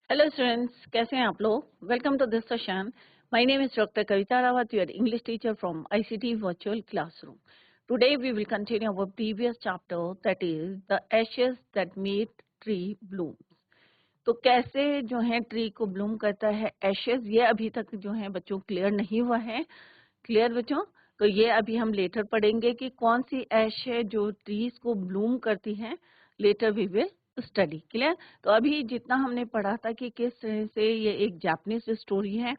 Hello students, कैसे हैं आप लोग। Welcome to this session. My name is doctor Kavita Rawat, your English teacher from ICT virtual classroom. Today we will continue our previous chapter, that is the ashes that made tree blooms. तो कैसे जो है tree को Bloom करता है ashes, ये अभी तक जो है बच्चों क्लियर नहीं हुआ है। क्लियर बच्चों? तो ये अभी हम लेटर पढ़ेंगे कि कौन सी ऐश है जो ट्रीज को ब्लूम करती है। Later we will study. Clear? तो अभी जितना हमने पढ़ा था कि किस तरह से ये एक जापानीज स्टोरी है,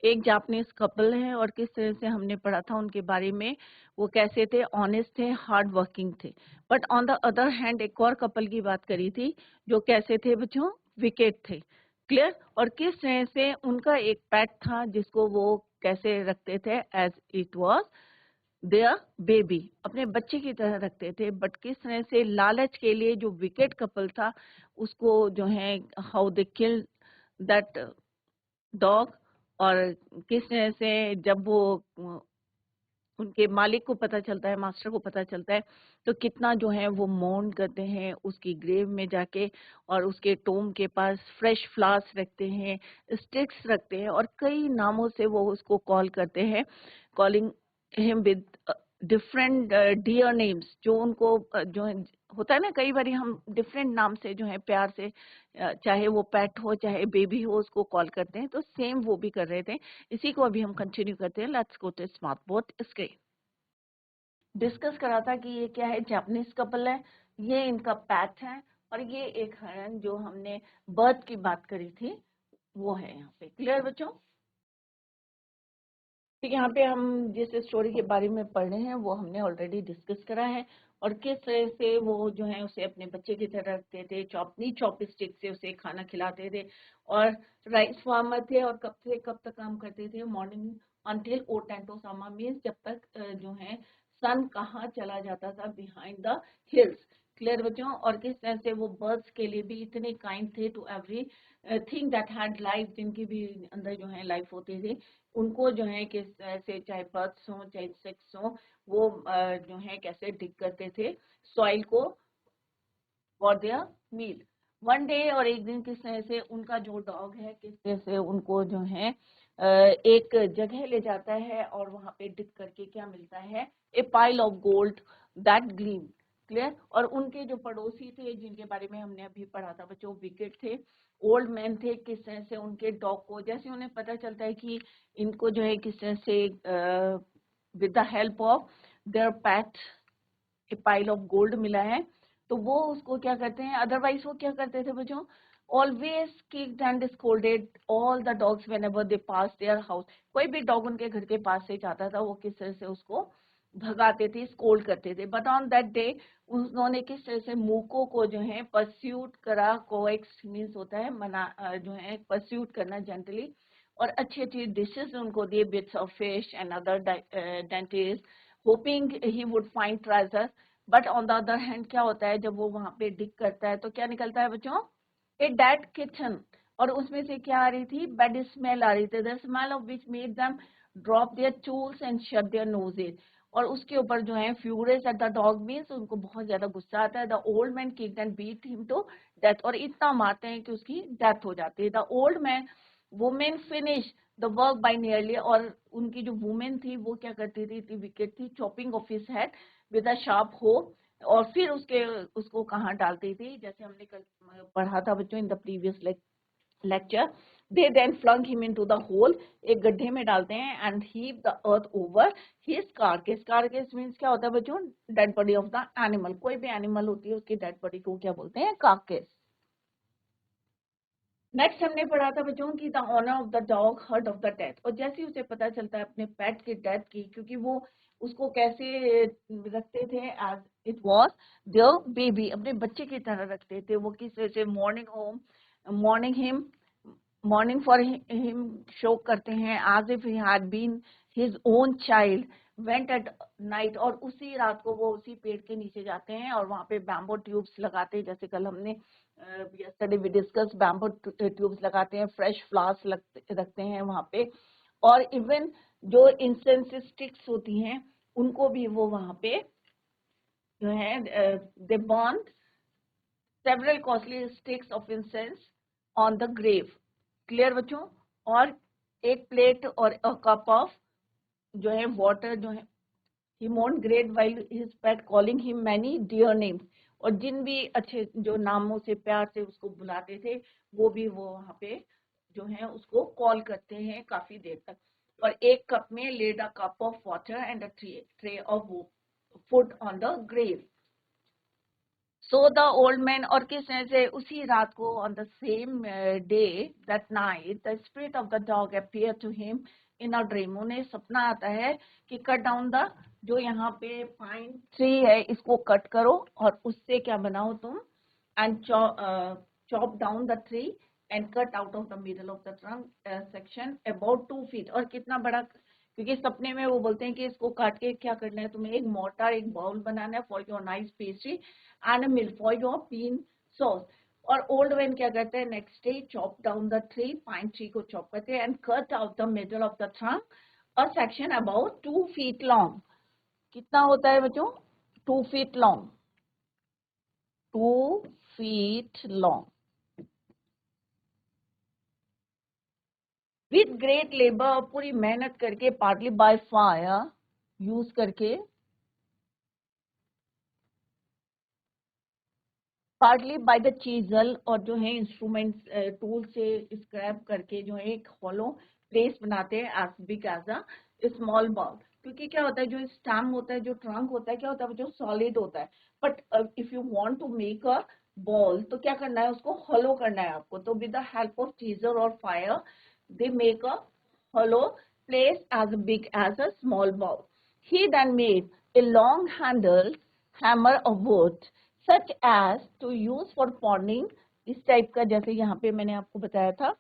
एक जापानीज कपल है, और किस तरह से हमने पढ़ा था उनके बारे में। वो कैसे थे, ऑनेस्ट थे, हार्ड वर्किंग थे। But on the other hand एक और कपल की बात करी थी जो कैसे थे बच्चों, विकेट थे। क्लियर? और किस तरह से उनका एक पेट था जिसको वो कैसे रखते थे, as it was their baby, अपने बच्चे की तरह रखते थे। बट किस तरह से लालच के लिए जो विकेट कपल था उसको जो है, how they kill that dog. और किस तरह से जब वो उनके मालिक को पता चलता है, मास्टर को पता चलता है, तो कितना जो है वो मौन करते हैं उसकी ग्रेव में जाके, और उसके टोम के पास फ्रेश फ्लावर्स रखते हैं, स्टिक्स रखते हैं, और कई नामों से वो उसको कॉल करते हैं, calling him with different dear names. जो उनको जो होता है ना, कई बार हम डिफरेंट नाम से जो है प्यार से, चाहे वो पेट हो चाहे बेबी हो, उसको कॉल करते हैं। तो सेम वो भी कर रहे थे। इसी को अभी हम कंटिन्यू करते हैं। Let's go to smart board screen. Discuss करा था कि ये क्या है, जापानीज कपल है, ये इनका पैट है, और ये एक हरन जो हमने बर्थ की बात करी थी वो है यहाँ पे। क्लियर बच्चों? ठीक है, यहाँ पे हम जिस स्टोरी के बारे में पढ़ रहे हैं वो हमने ऑलरेडी डिस्कस करा है, और किस तरह से वो जो है उसे अपने बच्चे की तरह रखते थे, चॉपनी चॉपस्टिक से उसे खाना खिलाते थे। और राइस फार्मर थे, और कब से कब तक काम करते थे, मॉर्निंग अंटिल ओटेंटो सामा, मीन्स जब तक जो है सन कहाँ चला जाता था, बिहाइंड द हिल्स। क्लियर बच्चों? और किस तरह से वो बर्ड्स के लिए भी इतने काइंड थे, to everything that had life, जिनकी भी अंदर जो है लाइफ होती थी, उनको जो है किस तरह से, चाहे बर्ड्स हो चाहे इंसेक्ट्स हो, वो जो है कैसे डिग करते थे सॉइल को for their meal. One day, और एक दिन किस तरह से उनका जो डॉग है किस तरह से उनको जो है एक जगह ले जाता है, और वहां पे डिग करके क्या मिलता है, ए pile of gold that gleam. Clear? और उनके जो पड़ोसी थे जिनके बारे में हमने अभी पढ़ा था बच्चों, विकेट थे, ओल्ड मैन थे, किस तरह से उनके डॉग को, जैसे उन्हें पता चलता है कि इनको जो है किस तरह से with the help of their PAT A pile of gold मिला है, तो वो उसको क्या करते हैं, अदरवाइज वो क्या करते थे बच्चों, always kicked and scolded all the dogs whenever they pass their house. कोई भी डॉग उनके घर के पास से जाता था वो किस तरह से उसको भगाते थे, स्कोल्ड करते थे। बट ऑन दैट डे उन्होंने किस तरह से मूको को जो है परस्यूट करा, कोएक्स मीन्स होता है मना, जो है परस्यूट करना जेंटली, और अच्छी अच्छी डिशेस उनको दिए, bits of fish and other dentis, hopping he would find treasure. But on the other hand क्या होता है, जब वो वहां पे डिग करता है तो क्या निकलता है बच्चों, ए डेड किचन। और उसमें से क्या आ रही थी, बैड स्मेल आ रही थी, the smell of which made them drop their tools and shut their noses. और उसके ऊपर जो है furious at the dog, means उनको बहुत ज्यादा गुस्सा आता है। The old man kicked and beat him to death, और इतना मारते हैं कि उसकी डेथ हो जाती है। The old man women finish the work by nearly, और उनकी जो वुमेन थी वो क्या करती थी, इतनी विकेट थी, chopping of his head with a sharp हो। और फिर उसको कहाँ डालती थी, जैसे हमने कल पढ़ा था बच्चों in the previous lecture, they then flung him into the hole, एक गड्ढे में डालते हैं, and heave the earth over his carcass. Carcass means क्या होता है बच्चों, dead body of the animal. कोई भी एनिमल होती है उसकी डेड बॉडी को क्या बोलते हैं, कारकेस। नेक्स्ट हमने पढ़ा था बच्चों की the owner of the dog heard of the death, और जैसे ही उसे पता चलता है अपने पेट की डेथ की, क्योंकि वो उसको कैसे रखते थे, as it was their baby, अपने बच्चे की तरह रखते थे। वो किस तरह से mourning him mourning for him show करते हैं, as if he had been his own child, went at night, और उसी रात को वो उसी पेड़ के नीचे जाते हैं और वहां पे बैम्बो ट्यूब्स लगाते हैं, जैसे कल हमने yesterday we discussed, bamboo tubes लगाते हैं, फ्रेश फ्लावर्स रखते हैं वहां पे, और इवन जो इंसेंस स्टिक्स होती हैं उनको भी वो वहां पे जो है they burn several costly sticks of incense on the grave. Clear बच्चों? और एक प्लेट और अ कप ऑफ जो है वाटर जो है, he mourned great while his pet calling him many dear names। और जिन भी अच्छे जो नामों से प्यार से उसको बुलाते थे वो भी वो वहाँ पे जो है उसको कॉल करते हैं काफी देर तक। और एक कप में laid a cup of water and a tray of food on the grave. So the old man, और किस तरह से उसी रात को on the same day that night the spirit of the dog appear to him in a dream. उन्हें सपना आता है कि कट डाउन द, जो यहाँ पे पाइन ट्री है इसको कट करो और उससे क्या बनाओ तुम, and chop down the tree and cut out of the middle of the trunk section about 2 feet. और कितना बड़ा, क्योंकि सपने में वो बोलते हैं कि इसको काट के क्या करना है तुम्हें, एक मोर्टार, एक बाउल बनाना है for your nice pastry and a milk for your bean sauce. और ओल्ड मैन क्या करते हैं, next day chop down the tree, pine tree को चॉप करते हैं and cut out the middle of the trunk a section about 2 feet long. कितना होता है बच्चों? 2 feet long, 2 feet long. With great labour, पूरी मेहनत करके, पार्टली बाय फायर यूज करके, पार्टली बाय द चीजल, और जो है इंस्ट्रूमेंट टूल से स्क्रैप करके जो है एक हॉलो प्लेस बनाते हैं as big as a small ball. क्योंकि क्या होता है, जो स्टैम होता है, जो ट्रंक होता है, क्या होता है, जो सॉलिड होता है, but if you want to make a ball तो क्या करना है, उसको हॉलो करना है आपको। तो with the help of chisel और fire they make a hollow place as big as a small ball. He then made a long handled hammer of wood such as to use for pounding। इस type का, जैसे यहाँ पे मैंने आपको बताया था,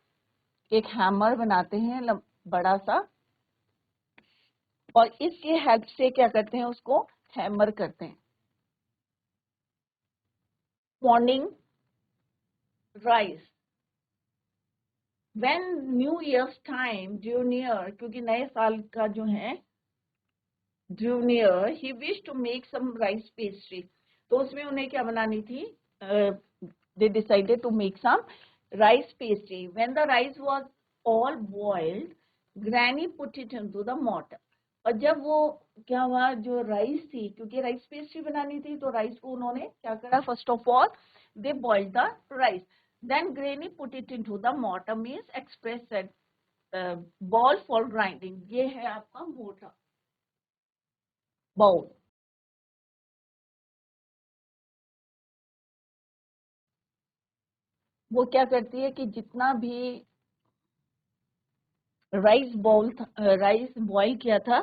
एक हैमर बनाते हैं बड़ा सा, और इसके हेल्प से क्या करते हैं, उसको हैमर करते हैं। pounding rice when New Year's time drew near, क्योंकि नए साल का जो है drew near, he wished to make some rice pastry। तो उसमें उन्हें क्या बनानी थी, they decided to make some rice pastry। When the rice was all boiled, Granny put it into the mortar। और जब वो क्या हुआ, जो राइस थी, क्योंकि राइस पेस्ट्री बनानी थी, तो राइस को उन्होंने क्या करा, first of all they boiled the rice, then granny put it into the mortar, means express set bowl for grinding. ये है आपका मोटा बाउल। वो क्या करती है कि जितना भी राइस बॉईल किया था,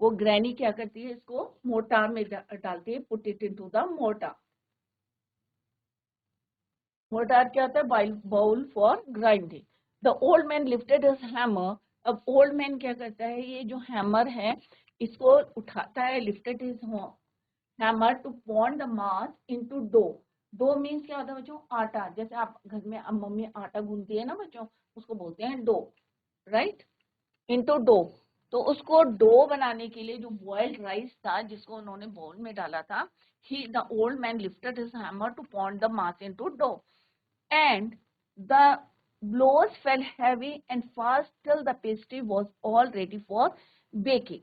वो ग्रैनी क्या करती है, इसको मोर्टार में डालती है, put it into the mortar. Mortar क्या होता है, bowl for grinding. The old man lifted his hammer. अब ओल्ड मैन क्या करता है, ये जो हैमर है इसको उठाता है, lifted his hammer to pound the mass into dough. Dough means क्या होता है बच्चों, आटा। जैसे आप घर में अब मम्मी आटा गूंथती है ना बच्चों, उसको बोलते हैं डो, राइट, इनटू डो। तो उसको डो बनाने के लिए जो बॉइल्ड राइस था जिसको उन्होंने बाउल में डाला था, he the old man lifted his hammer to pound the mass into dough and the blows fell heavy and fast till the pastry was all ready for baking।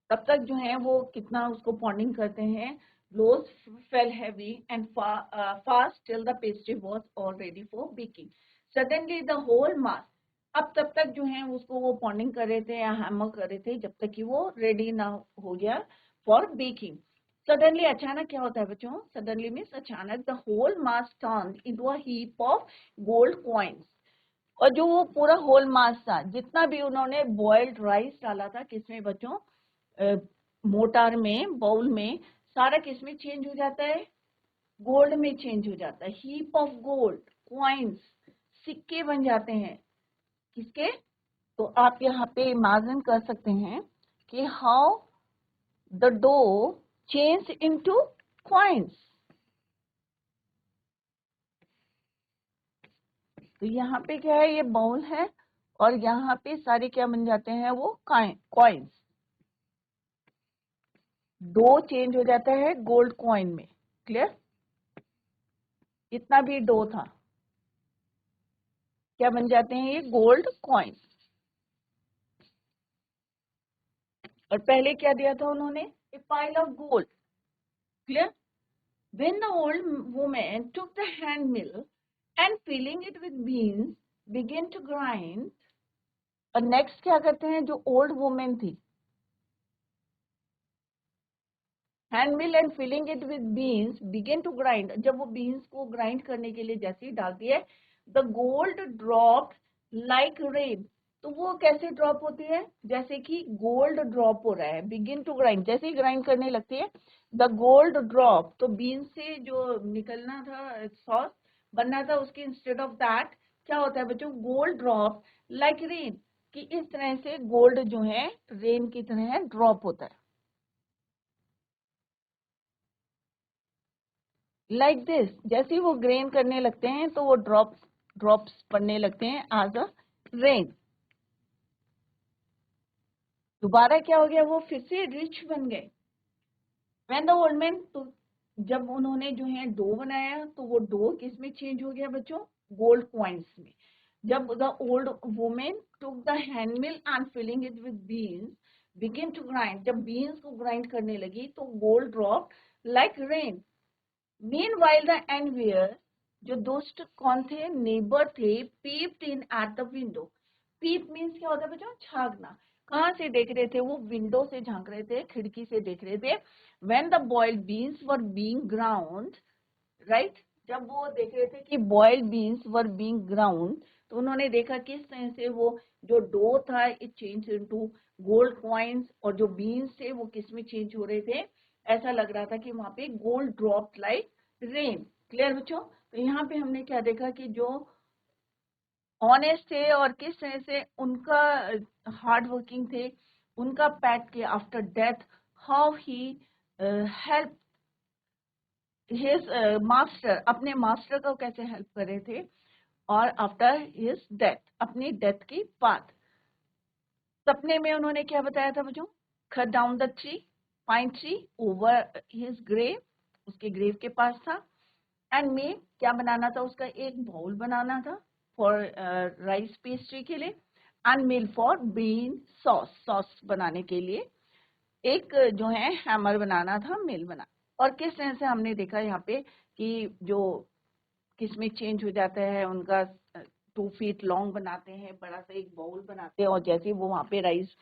तब तक जो है वो कितना उसको पॉन्डिंग करते हैं, blows fell heavy and fast till the pastry was all ready for baking। Suddenly the whole mass, अब तब तक जो है उसको वो पॉन्डिंग कर रहे थे या हैमर कर रहे थे जब तक कि वो रेडी ना हो गया फॉर बेकिंग। सडनली, अचानक क्या होता है बच्चों, सडनली मीन्स अचानक, the whole mass turned into a heap of gold coins. और जो वो पूरा होल मास था, जितना भी उन्होंने बॉइल्ड राइस डाला था, किसमें बच्चों, मोटार में, बाउल में, सारा किसमें चेंज हो जाता है, गोल्ड में चेंज हो जाता है। हीप ऑफ गोल्ड कॉइन्स, सिक्के बन जाते हैं किसके। तो आप यहाँ पे इमेजिन कर सकते हैं कि how the dough change into coins. तो यहाँ पे क्या है, ये बाउल है और यहाँ पे सारे क्या बन जाते हैं, वो कॉइन्स। डो चेंज हो जाता है गोल्ड कॉइन में। क्लियर? इतना भी डो था, क्या बन जाते हैं ये? Gold coin. और पहले क्या दिया था उन्होंने? ए pile of gold. Clear? When the old woman took the hand mill and filling it with beans began to grind, और नेक्स्ट क्या करते हैं? जो ओल्ड वुमेन थी, hand mill and filling it with beans began to grind, जब वो beans को grind करने के लिए जैसे ही डालती है, the gold drop like rain, तो वो कैसे ड्रॉप होती है? जैसे कि गोल्ड ड्रॉप हो रहा है। बिगिन टू ग्राइंड, जैसे ही ग्राइंड करने लगती है, द गोल्ड ड्रॉप, तो बीन्स से जो निकलना था, सॉस बनना था, उसके इंस्टेड ऑफ दैट क्या होता है बच्चों? गोल्ड ड्रॉप लाइक रेन, कि इस तरह से गोल्ड जो है रेन की तरह ड्रॉप होता है। लाइक दिस, जैसे ही वो ग्रेन करने लगते हैं तो वो ड्रॉप्स पड़ने लगते हैं एज अ रेन। दोबारा क्या हो गया? वो फिर से रिच बन गए। व्हेन द ओल्ड मैन, तो जब उन्होंने जो है डो बनाया, तो वो डो किस में चेंज हो गया बच्चों? गोल्ड कॉइन्स में। जब the old women took the hand mill and filling it with beans begin to grind, जब बीन्स को ग्राइंड करने लगी तो gold drop like rain. Meanwhile, the envier, जो दोस्त कौन थे? नेबर थे, peeped in at the window. Peep means क्या होता है बच्चों? झांकना। कहाँ से देख रहे थे? वो विंडो से झांक रहे थे, खिड़की से देख रहे थे। When the boiled beans were being ground, right? जब वो देख रहे थे कि boiled beans were being ground, तो उन्होंने देखा किस तरह से वो जो डो था it changed into gold coins, और जो बीन्स थे वो किस में चेंज हो रहे थे? ऐसा लग रहा था कि वहां पे gold drop like rain. Clear बच्चों? तो यहाँ पे हमने क्या देखा कि जो ऑनेस्ट थे और किस तरह से उनका हार्ड वर्किंग थे, उनका पैट के after death, how he help his master, अपने मास्टर को कैसे हेल्प कर रहे थे, और आफ्टर हिज डेथ, अपनी डेथ की बाद। सपने में उन्होंने क्या बताया था बच्चों? Cut down the tree, pine tree over his grave, उसके ग्रेव के पास था। एंड में क्या बनाना था? उसका एक बाउल बनाना था फॉर राइस पेस्ट्री के लिए, and mill for bean sauce बनाने के लिए एक जो है हैमर बनाना था, मिल बना। और किस तरह से हमने देखा यहाँ पे कि जो किस में चेंज हो जाता है, उनका 2 फीट लॉन्ग बनाते हैं, बड़ा सा एक बाउल बनाते हैं, और जैसे वो वहां पे राइस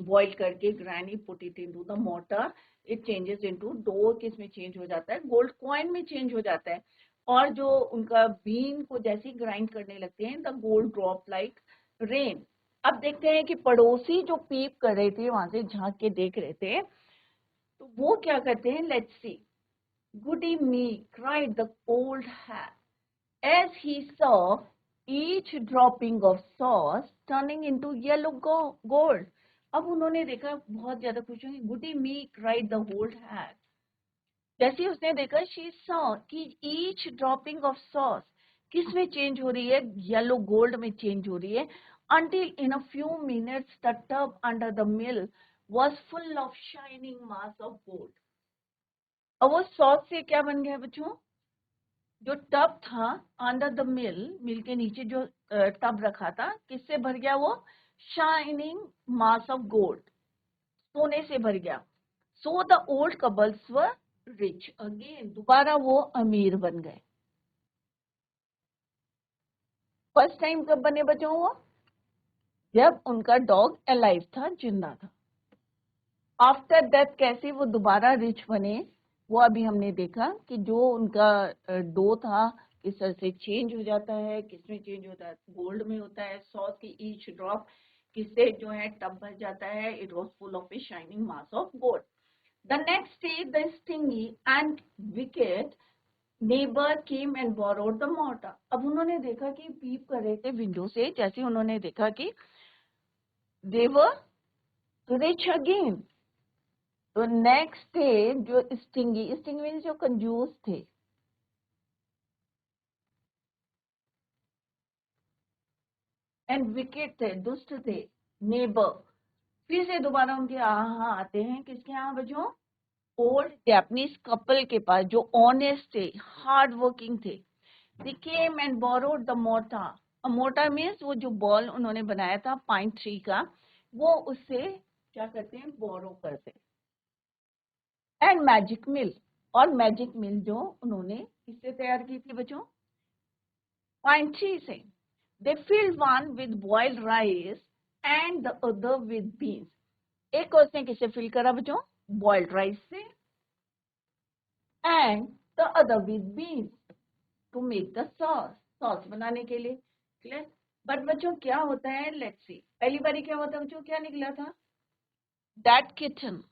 बॉईल करके grind put it into the mortar, it changes into dough, किस में चेंज हो जाता है? गोल्ड कॉइन में चेंज हो जाता है। और जो उनका बीन को जैसे ही ग्राइंड करने लगते हैं, the gold drop like rain. अब देखते हैं कि पड़ोसी जो पीप कर रहे थे, वहां से झांक के देख रहे थे, तो वो क्या करते हैं? Let's see. Goody me, cried the old hag, as he saw each dropping of sauce turning into yellow gold. अब उन्होंने देखा, बहुत ज्यादा खुश हुई। गुडी मी क्राइड द होल हैग, जैसे ही उसने देखा, शी सॉ कि ईच ड्रॉपिंग ऑफ सॉस किस में चेंज हो रही है? येलो गोल्ड में चेंज हो रही है। until in a few minutes the tub under the mill was full of shining mass of gold. अब वो सॉस से क्या बन गया बच्चों? जो टब था अंडर द मिल, मिल के नीचे जो टब रखा था, किससे भर गया वो? शाइनिंग मास ऑफ गोल्ड, सोने से भर गया। सो the old couples were rich again, दोबारा वो अमीर बन गए। फर्स्ट टाइम कब बने बच्चों वो? जब उनका डॉग अलाइव था, जिंदा था। आफ्टर डेथ कैसे वो दोबारा रिच बने, वो अभी हमने देखा कि जो उनका डो था किस तरह से चेंज हो जाता है, किसमें चेंज होता है? गोल्ड में होता है। सॉस की ईच ड्रॉप किससे जो है टब भर जाता है? It was full of a shining mass of gold. The next day the stingy and wicket neighbour came and borrowed the mortar. अब उन्होंने देखा कि पीप कर रहे थे विंडो से, जैसे उन्होंने देखा कि दे वर रिच अगेन। तो नेक्स्ट डे जो स्टिंगी मीन्स जो कंजूस थे, एंड विकेट थे, दुष्ट थे, नेबर, फिर से दोबारा उनके यहाँ आते हैं। किसके यहाँ बच्चों? ओल्ड जैपनीज कपल के पास, जो ऑनेस्ट थे, हार्ड वर्किंग थे। They came and borrowed the mortar, mortar means वो जो बॉल उन्होंने बनाया था पाइन ट्री का, वो उससे क्या करते हैं, बोरो करते हैं। एंड मैजिक मिल, और मैजिक मिल जो उन्होंने किससे तैयार की थी बच्चों, पाइन ट्री से। They filled one with boiled rice and the other with beans. एक को उसने किससे फिल करा बच्चों, बॉइल्ड राइस से, and the other with beans to make the sauce, sauce बनाने के लिए। क्लियर। बट बच्चों क्या होता है, लेट्स सी, पहली बारी क्या होता है बच्चों, क्या निकला था, दैट किचन,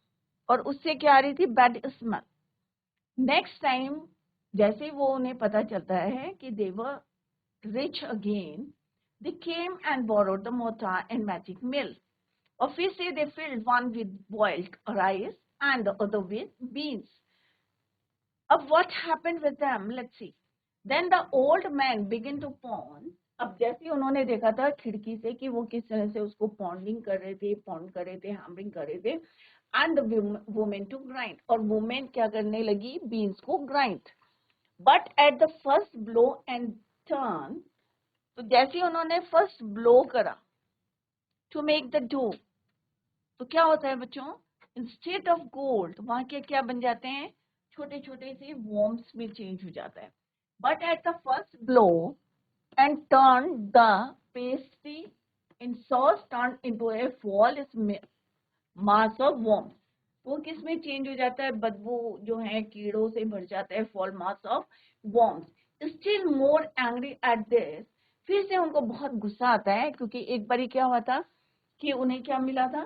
और उससे क्या आ रही थी, बैड स्मेल। नेक्स्ट टाइम जैसे वो उन्हें पता चलता है कि they were rich again, they came and borrowed the mortar and magic mill, और फिर से they filled one with boiled rice and the other with beans. अब what happened with them, let's see. Then the old man began to pound. अब जैसे उन्होंने देखा था खिड़की से कि वो किस तरह से उसको पॉन्डिंग कर रहे थे, पॉन्ड कर रहे थे, हैमरिंग कर रहे थे, and the women to grind, और वुमेन क्या करने लगी, बीन्स को grind. But at the first blow and turn, तो जैसे उन्होंने फर्स्ट ब्लो करा टू मेक द डो, तो क्या होता है बच्चों, इंस्टेड ऑफ गोल्ड वहां के क्या बन जाते हैं, छोटे छोटे से वॉर्म्स में चेंज हो जाता है। But at the first blow and turn the pastry in sauce turn into a fall is mass of worms. वो किस में चेंज हो जाता है, बदबू जो है कीड़ों से भर जाता है, fall mass of worms. Still more angry at this, फिर से उनको बहुत गुस्सा आता है, क्योंकि एक बारी क्या हुआ था कि उन्हें क्या मिला था,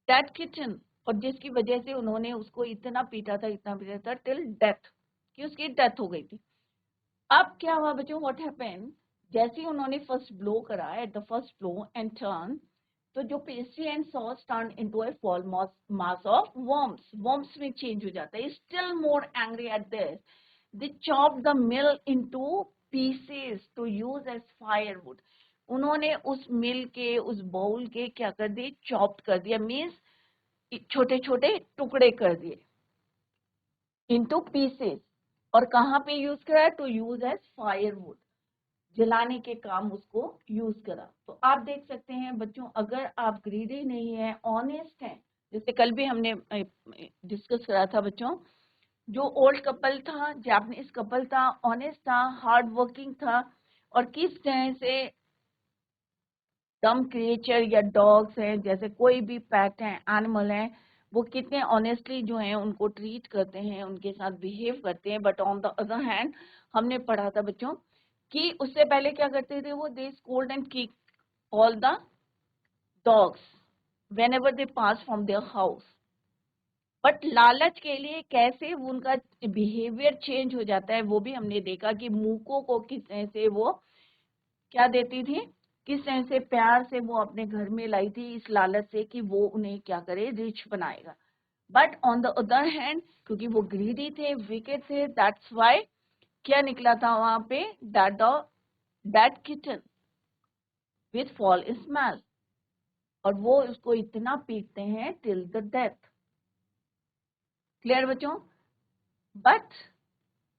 दैट किचन, और जिसकी वजह से उन्होंने उसको इतना पीटा था, इतना पीटा था टिल डेथ, कि उसकी डेथ हो गई थी। अब क्या हुआ बच्चों, व्हाट हैपेंड, जैसे ही उन्होंने फर्स्ट ब्लो करा at the first blow and turn, तो जो pastry and sauce turn into a foul mass of worms, worms में चेंज हो जाता है। Still more angry at this, they chop the mill into pieces to use as firewood. उन्होंने उस मिल के, उस बाउल के क्या कर दिए, चॉप कर दिया, मीन्स छोटे छोटे टुकड़े कर दिए, इनटू पीसेस। और कहाँ पे यूज करा, टू यूज एज फायरवुड, जलाने के काम उसको यूज करा। तो आप देख सकते हैं बच्चों, अगर आप ग्रीडी नहीं है, ऑनेस्ट हैं, जैसे कल भी हमने डिस्कस करा था बच्चों, जो ओल्ड कपल था, जापानीज कपल था, ऑनेस्ट था, हार्ड वर्किंग था, और किस तरह से डम क्रिएचर या डॉग्स हैं, जैसे कोई भी पेट है, एनिमल है, वो कितने ऑनेस्टली जो है उनको ट्रीट करते हैं, उनके साथ बिहेव करते हैं। But on the other hand हमने पढ़ा था बच्चों कि उससे पहले क्या करते थे, वो they scold and kick all the dogs whenever they pass from their house. But लालच के लिए कैसे उनका बिहेवियर चेंज हो जाता है, वो भी हमने देखा कि मूकों को किस तरह से वो क्या देती थी, किस तरह से प्यार से वो अपने घर में लाई थी, इस लालच से कि वो उन्हें क्या करे, रिच बनाएगा। But on the other hand, क्योंकि वो ग्रीडी थे, विकेट थे, दैट्स वाई क्या निकला था वहां पे, that kitchen with fall smell, और वो उसको इतना पीटते हैं टिल द डेथ। क्लियर बच्चों। बट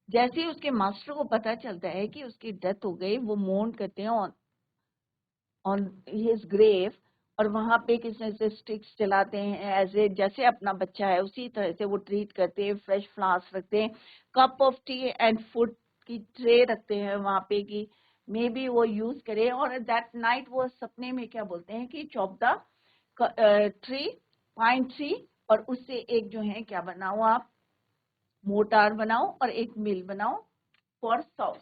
जैसे ही उसके मास्टर को पता चलता है कि उसकी डेथ हो गई, वो मोर्न करते हैं ऑन हिज ग्रेव, और वहां पे किस तरह से स्टिक्स जलाते हैं, एज ए जैसे अपना बच्चा है उसी तरह से वो ट्रीट करते हैं, फ्रेश फ्लावर्स रखते हैं, cup of T and food की ट्रे रखते हैं वहां पे कि मे बी वो यूज करे। और दैट नाइट वो सपने में क्या बोलते हैं कि chop the tree, pine tree, और उससे एक जो है क्या बनाओ आप, मोटार बनाओ और एक मिल बनाओ फॉर साउथ।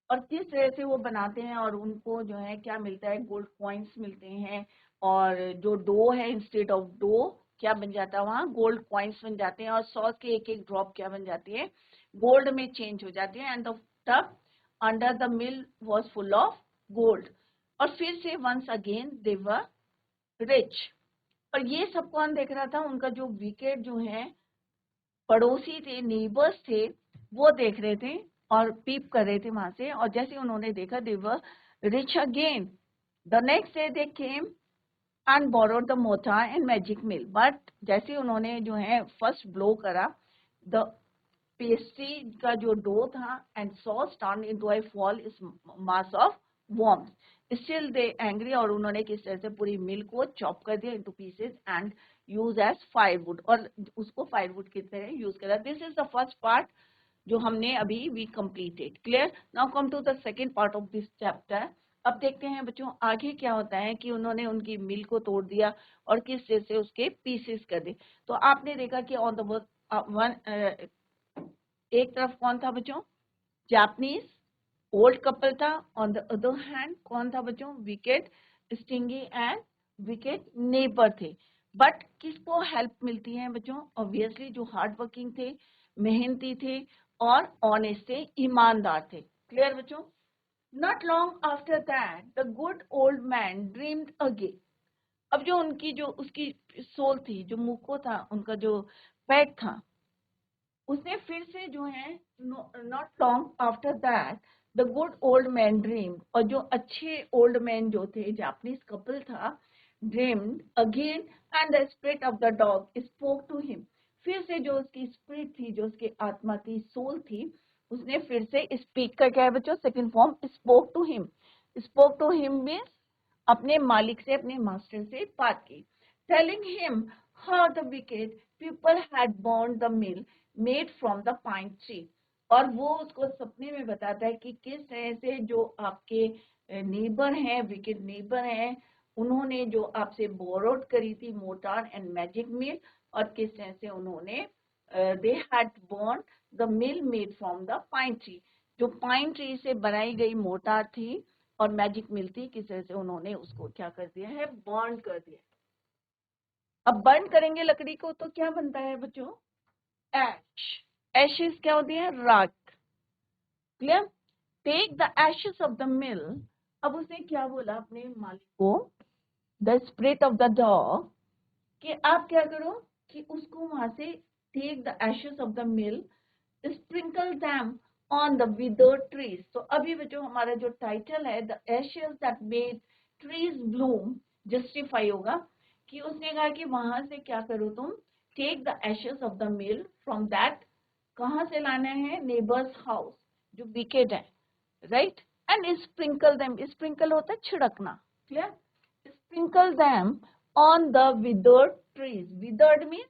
और किस तरह से वो बनाते हैं, और उनको जो है क्या मिलता है, गोल्ड कॉइन्स मिलते हैं, और जो डो है इंस्टेड ऑफ डो क्या बन जाता है वहाँ, गोल्ड कॉइन्स बन जाते हैं, और सॉस की एक एक ड्रॉप क्या बन जाती है, गोल्ड में चेंज हो जाती है। And the tub under the mill was full of gold. और फिर से once again they were rich. और ये सब कौन देख रहा था, उनका जो विकेट जो है, पड़ोसी थे, नेबर्स थे, वो देख रहे थे और पीप कर रहे थे वहां से। और जैसे उन्होंने देखा, they were rich again. The next day they came and borrowed the mortar and magic mill. But जैसे उन्होंने जो है फर्स्ट ब्लो करा, द पेस्ट्री का जो डो था and sauce turn into a fall is mass of worms. Still they angry, और उन्होंने किस तरह से पूरी मिल को चॉप कर दिया into pieces and use as firewood, और उसको firewood की तरह यूज करा. This is the first part जो हमने अभी we completed. Clear? Now come to the second part of this chapter. अब देखते हैं बच्चों आगे क्या होता है कि उन्होंने उनकी मिल को तोड़ दिया और किस तरह से उसके पीसेस कर दिए. तो आपने देखा कि ऑन द वन एक तरफ कौन था बच्चों? जापानीज ओल्ड कपल था. ऑन द अदर हैंड कौन था बच्चों? Wicket stingy and wicket neighbour थे. बट किसको हेल्प मिलती है बच्चों? ऑब्वियसली जो हार्ड वर्किंग थे, मेहनती थे और ऑनेस्ट थे, ईमानदार थे. क्लियर बच्चों? Not long after that the good old man dreamed again. अब जो उनकी जो उसकी सोल थी, जो मुको था, उनका जो पेट था, उसने फिर से जो है not long after that the good old man dream, और जो अच्छे ओल्ड मैन जो थे, जापानीज कपल था, dreamed again and the spirit of the dog spoke to him. फिर से जो उसकी स्पिरिट थी, जो उसकी आत्मा थी, सोल थी, उसने फिर से स्पीक का क्या है बच्चों? Second form spoke to him. Spoke to him means अपने मालिक से, अपने मास्टर से बात की. Telling him how the wicked people had burned the mill made from the pine tree. और वो उसको सपने में बताता है कि किस तरह से जो आपके नेबर हैं, विकेट नेबर हैं, उन्होंने जो आपसे बोरोड करी थी मोटार एंड मैजिक मिल, और किस तरह से उन्होंने they had burn the mill made from the pine tree. जो पाइन ट्री से बनाई गई मोटार थी और मैजिक मिल थी, किस तरह से उन्होंने उसको क्या कर दिया है? बर्न कर दिया. अब बर्न करेंगे लकड़ी को तो क्या बनता है बच्चों? एश. एशेस क्या होती है? राख. Clear? Take the ashes of the mill. अब उसने क्या बोला अपने मालिक को, the spirit of the dog, कि आप क्या करो कि उसको वहां से take the ashes of the mill, sprinkle them on the withered trees. तो अभी बच्चों हमारा जो टाइटल है the ashes that made trees bloom justify होगा, कि उसने कहा कि वहां से क्या करो तुम, take the ashes of the mill from that, कहां से लाना है? नेबर्स हाउस, जो विकेट है, right, and sprinkle them. Sprinkle होता है छिड़कना. Clear? Sprinkle them on the withered trees. Withered mean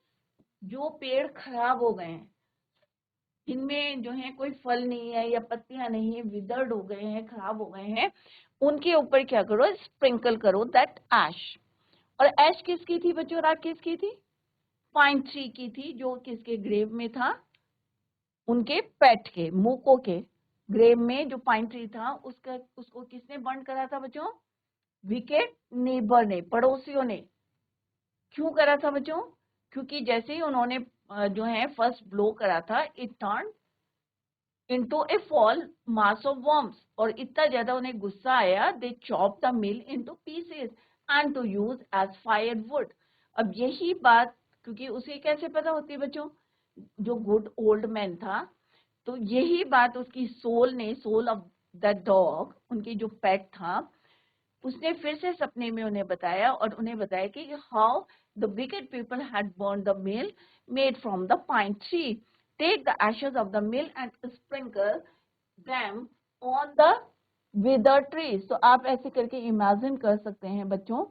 जो पेड़ खराब हो गए हैं, इनमें जो है कोई फल नहीं है या पत्तियां नहीं है, विदर्ड हो गए हैं, खराब हो गए हैं, उनके ऊपर क्या करो? स्प्रिंकल करो दैट ऐश. और ऐश किसकी थी बच्चों? राख किसकी थी? पाइन ट्री की थी, जो किसके ग्रेव में था? उनके पेट के, मूको के ग्रेव में जो पाइन ट्री था, उसका उसको किसने बर्न करा था बच्चों? विकेट नेबर ने, पड़ोसियों ने. क्यों करा था बच्चों? क्योंकि जैसे ही उन्होंने जो है फर्स्ट ब्लो करा था, it turn into a fall mass of worms, और इतना ज्यादा उन्हें गुस्सा आया, they chop the mill into pieces and to use as firewood. अब यही बात, क्योंकि उसे कैसे पता होती है बच्चों, जो गुड ओल्ड मैन था, तो यही बात उसकी सोल ने, सोल ऑफ द डॉग, उनकी जो पेट था, उसने फिर से सपने में उन्हें बताया, और उन्हें बताया कि how the wicked people had burn the mill made from the pine tree. Take the ashes of the mill and sprinkle them on the withered trees. तो आप ऐसे करके इमेजिन कर सकते हैं बच्चों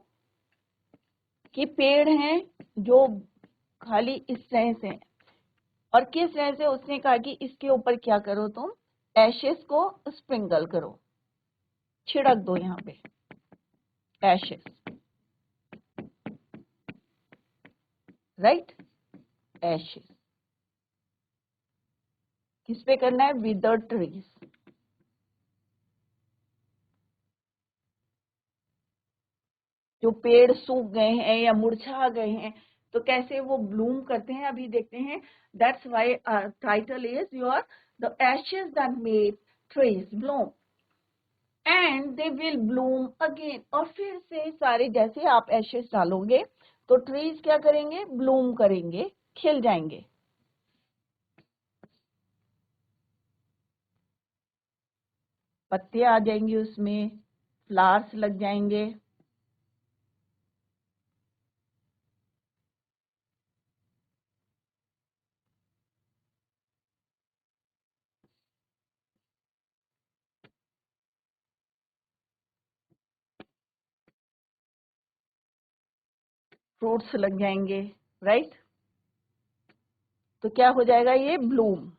कि पेड़ हैं जो खाली इस तरह से, और किस तरह से उसने कहा कि इसके ऊपर क्या करो तुम? एशेस को स्प्रिंकल करो, छिड़क दो यहाँ पे एशेस, राइट. एशेस किस पे करना है? Withered trees. जो पेड़ सूख गए हैं या मुरझा गए हैं, तो कैसे वो ब्लूम करते हैं, अभी देखते हैं. That's why title is your the ashes that made trees Bloom and they will Bloom again. और फिर से सारे, जैसे आप एशेस डालोगे तो ट्रीज क्या करेंगे? ब्लूम करेंगे, खिल जाएंगे. पत्ते आ जाएंगे उसमें, फ्लावर्स लग जाएंगे. फ्रूट्स लग जाएंगे, राइट। तो क्या हो जाएगा, ये ब्लूम।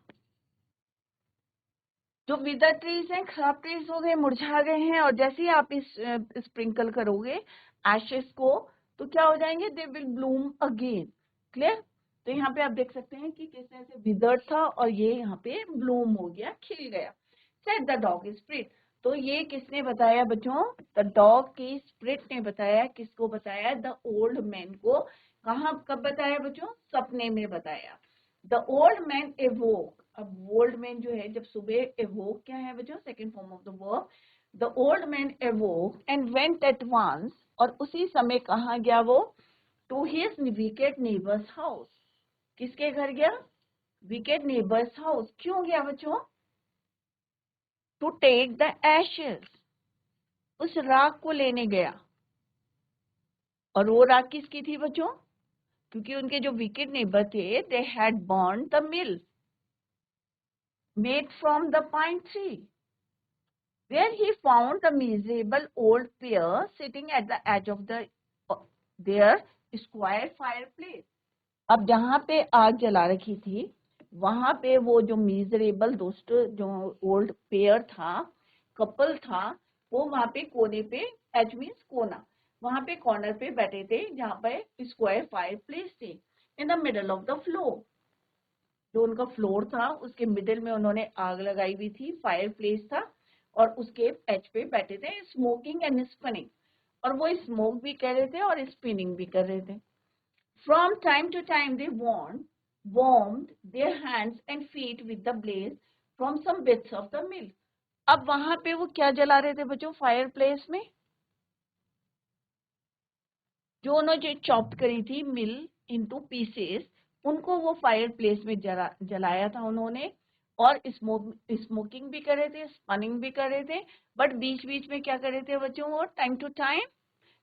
जो विदर ट्रीज हैं, खराब ट्रीज हो गए, मुरझा गए हैं, और जैसे ही आप इस स्प्रिंकल करोगे एशेस को, तो क्या हो जाएंगे, they will Bloom again. Clear. तो यहाँ पे आप देख सकते हैं कि किस तरह से विदर था और ये यहाँ पे ब्लूम हो गया, खिल गया। Said the dog spirit. तो ये किसने बताया बच्चों, द डॉग की स्प्रिट ने बताया। किसको बताया, द ओल्ड मैन को। कहाँ, कब बताया बच्चों, सपने में बताया। The old man awoke. अब ओल्ड मैन जो है, जब सुबह एवोक क्या है बच्चों, second form of the verb. The old man awoke and went at once, और उसी समय कहाँ गया वो, to his wicked neighbours house. किसके घर गया, विकेट नेबर्स हाउस। क्यों गया बच्चों, टू टेक द एशेस, उस राख को लेने गया। और वो राख किसकी थी बच्चों, क्योंकि उनके जो विकेट नेबर थे, they had burn the mill made from the pine tree, where he found a miserable old pair sitting at the edge of their square fireplace. अब जहाँ पे आग जला रखी थी, वहां पे वो जो मिजरेबल दोस्त, जो ओल्ड पेयर था, कपल था, वो वहां पे कोने पे, एज मीन्स कोना, वहां पे कॉर्नर पे बैठे थे, जहाँ पे स्क्वायर फायर प्लेस थे, in the middle of the floor. जो उनका फ्लोर था उसके मिडिल में उन्होंने आग लगाई हुई थी, फायर प्लेस था, और उसके एज पे बैठे थे, स्मोकिंग एंड स्पिनिंग। और वो स्मोक भी कर रहे थे और स्पिनिंग भी कर रहे थे। From time to time they warmed their hands and feet with the blaze from some bits of the mill. अब वहां पे वो क्या जला रहे थे बच्चों, फायर प्लेस में, जो उन्होंने चॉप करी थी मिल इनटू पीसेस, उनको वो फायर प्लेस में जलाया था उन्होंने। और स्मोकिंग भी कर रहे थे, स्पनिंग भी कर रहे थे, बट बीच बीच में क्या कर रहे थे बच्चों, वो time to time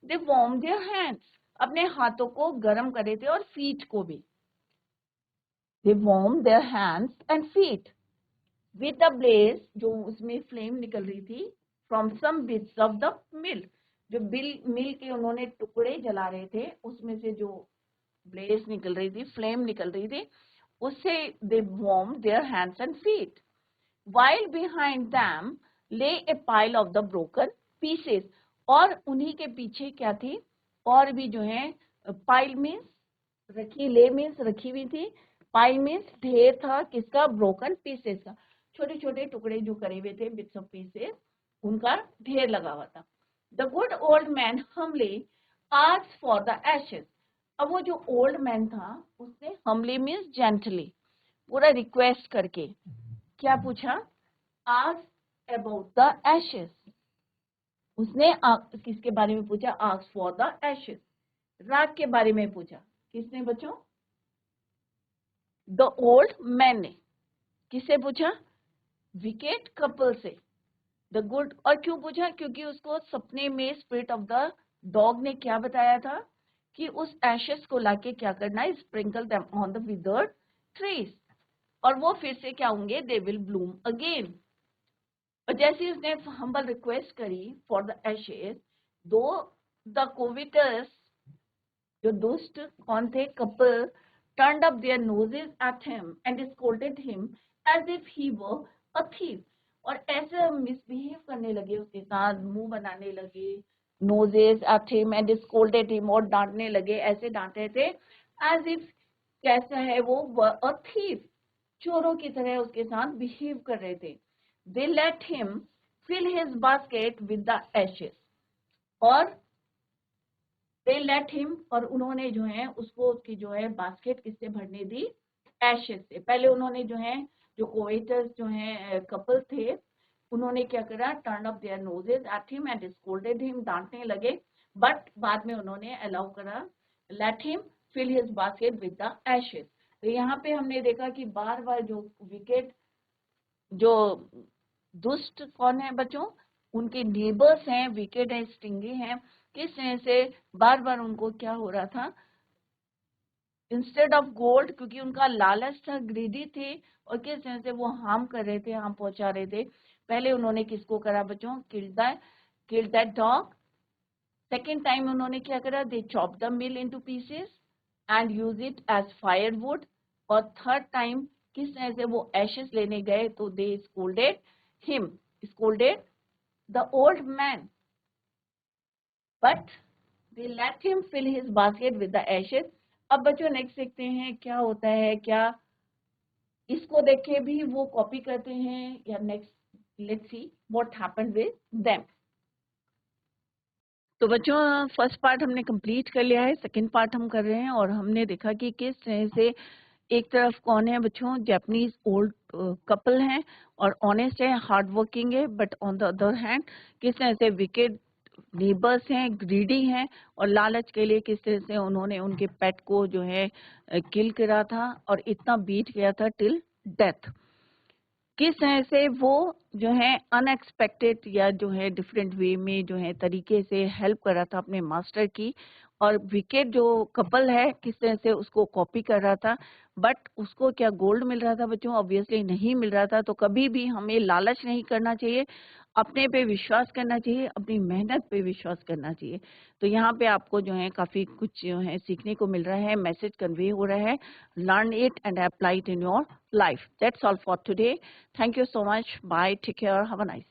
they warm their hands, अपने हाथों को गर्म कर रहे थे, और फीट को भी। They warm their hands and feet with the blaze, जो उसमें फ्लेम निकल रही थी, from some bits of the mill, जो मिल के उन्होंने टुकड़े जला रहे थे, उसमें से जो ब्लेज निकल रही थी, फ्लेम निकल रही थी, उससे they warm their hands and feet. while behind them lay a pile of the broken pieces, और उन्हीं के पीछे क्या थी, और भी जो है, पाइल मीन्स रखी, ले मीन्स रखी हुई थी, पाइल मीन्स ढेर था, किसका, ब्रोकन पीसेस का, छोटे छोटे टुकड़े जो करे हुए थे, बिट्स ऑफ पीसेस, उनका ढेर लगा हुआ था। The good old man humbly asked for the ashes। अब वो जो ओल्ड मैन था, उसने humbly मीन्स जेंटली, पूरा रिक्वेस्ट करके क्या पूछा, ask about the ashes। उसने किसके बारे में पूछा, ask for the ashes, राख के बारे में पूछा। किसने बच्चों, द ओल्ड मैन ने। किससे पूछा, विकेट कपल से। द गुड, और क्यों पूछा, क्योंकि उसको सपने में स्पिरिट ऑफ द डॉग ने क्या बताया था, कि उस एशेस को लाके क्या करना है, sprinkle them on the withered trees, और वो फिर से क्या होंगे, दे विल ब्लूम अगेन। और जैसे उसने हम्बल रिक्वेस्ट करी फॉर द एशेस, दो द कोविटर्स, जो दुष्ट कौन थे, couple, turned up their noses at him and scolded him as if he were a thief। और ऐसे मिसबिहेव करने लगे उसके साथ, मुंह बनाने लगे, noses at him and scolded him, और डांटने लगे, ऐसे डांटे थे, as if कैसा है वो, a thief, चोरों की तरह उसके साथ बिहेव कर रहे थे। They let him fill his basket with the ashes, और they let him, और उन्होंने जो है उसको, उसकी जो है बास्केट किससे भरने दी, एशेस से। पहले उन्होंने जो है, जो कोवेटर्स जो है कपल थे, उन्होंने क्या करा, turn up their noses at him and scolded him, डांटने लगे, बट बाद में उन्होंने अलाउ करा, let him fill his basket with the ashes. तो यहाँ पे हमने देखा कि बार बार जो विकेट, जो दुष्ट कौन है बच्चों, उनके नेबर्स हैं, विकेट है, स्टिंगी हैं, किस तरह से बार बार उनको क्या हो रहा था, इंस्टेड ऑफ गोल्ड, क्योंकि उनका लालच था, ग्रीडी थे, और किस तरह से वो हार्म कर रहे थे, हार्म पहुंचा रहे थे। पहले उन्होंने किसको करा बच्चों, killed that dog, second time उन्होंने क्या करा, they chop the mill into pieces and use it as firewood. और थर्ड टाइम किस तरह से वो एशेस लेने गए तो they scolded him, scolded the old man, but they let him fill his basket with the ashes. अब बच्चों नेक्स्ट देखते हैं क्या होता है, क्या इसको देख के भी वो कॉपी करते हैं या next let's see what happened with them. तो बच्चों फर्स्ट पार्ट हमने कंप्लीट कर लिया है, सेकंड पार्ट हम कर रहे हैं और हमने देखा कि किस तरह से एक तरफ कौन है बच्चों, जापानीज ओल्ड कपल हैं और ऑनेस्ट है, हार्ड वर्किंग है, but on the other hand किस तरह से विकेड नेबर्स हैं, ग्रीडी हैं और लालच के लिए किस तरह से उन्होंने उनके पेट को जो है किल करा था और इतना बीट किया था टिल डेथ। किस तरह से वो जो है अनएक्सपेक्टेड या जो है डिफरेंट वे में जो है तरीके से हेल्प कर रहा था अपने मास्टर की, और विकेट जो कपल है किस तरह से उसको कॉपी कर रहा था, बट उसको क्या गोल्ड मिल रहा था बच्चों? ऑब्वियसली नहीं मिल रहा था। तो कभी भी हमें लालच नहीं करना चाहिए, अपने पे विश्वास करना चाहिए, अपनी मेहनत पे विश्वास करना चाहिए। तो यहाँ पे आपको जो है काफी कुछ जो है सीखने को मिल रहा है, मैसेज कन्वे हो रहा है। Learn it and apply it in your life. That's all for today. Thank you so much. Bye. Take care. Have a nice